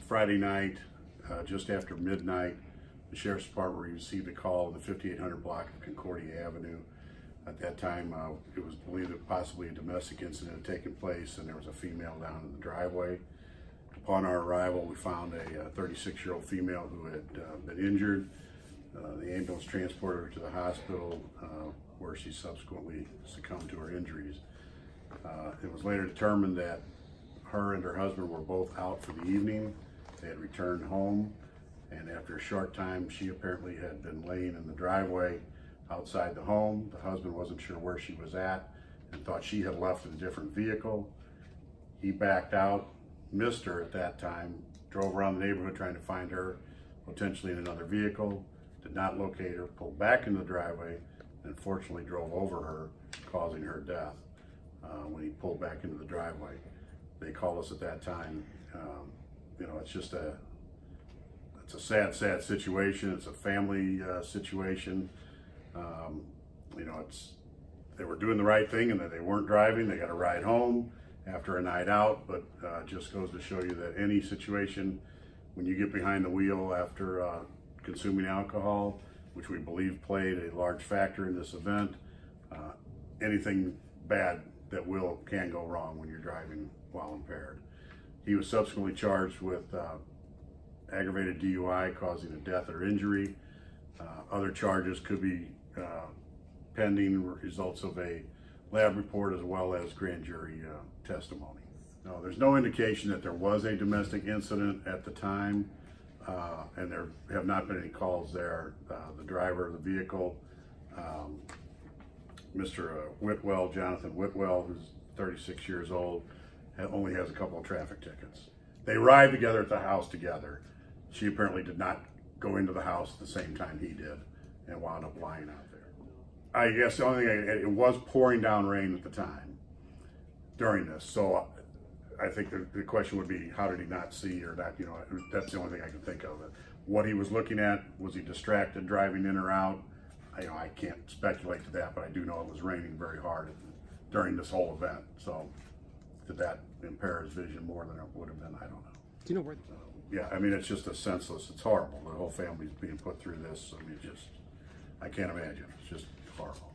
Friday night, just after midnight, the Sheriff's Department received a call in the 5800 block of Concordia Avenue. At that time, it was believed that possibly a domestic incident had taken place, and there was a female down in the driveway. Upon our arrival, we found a 36-year-old female who had been injured. The ambulance transported her to the hospital, where she subsequently succumbed to her injuries. It was later determined that her and her husband were both out for the evening. They had returned home, and after a short time, she apparently had been laying in the driveway outside the home. The husband wasn't sure where she was at and thought she had left in a different vehicle. He backed out, missed her at that time, drove around the neighborhood trying to find her, potentially in another vehicle, did not locate her, pulled back in the driveway, and fortunately drove over her, causing her death when he pulled back into the driveway. They called us at that time. You know, it's just it's a sad, sad situation. It's a family situation. You know, they were doing the right thing and that they weren't driving. They got a ride home after a night out, but just goes to show you that any situation, when you get behind the wheel after consuming alcohol, which we believe played a large factor in this event, anything bad that can go wrong when you're driving while impaired. He was subsequently charged with aggravated DUI causing a death or injury. Other charges could be pending results of a lab report as well as grand jury testimony. No, there's no indication that there was a domestic incident at the time, and there have not been any calls there. The driver of the vehicle, Mr. Whitwell, Jonathan Whitwell, who's 36 years old, only has a couple of traffic tickets. They arrived together at the house together. She apparently did not go into the house at the same time he did and wound up lying out there. I guess the only thing, it was pouring down rain at the time during this, so I think the question would be, how did he not see or not, you know, that's the only thing I can think of. What he was looking at, was he distracted driving in or out? I can't speculate to that, but I do know it was raining very hard during this whole event, so did that impair his vision more than it would have been? I don't know. Do you know where? Yeah, I mean, it's just senseless. It's horrible. The whole family's being put through this. I mean, I can't imagine. It's just horrible.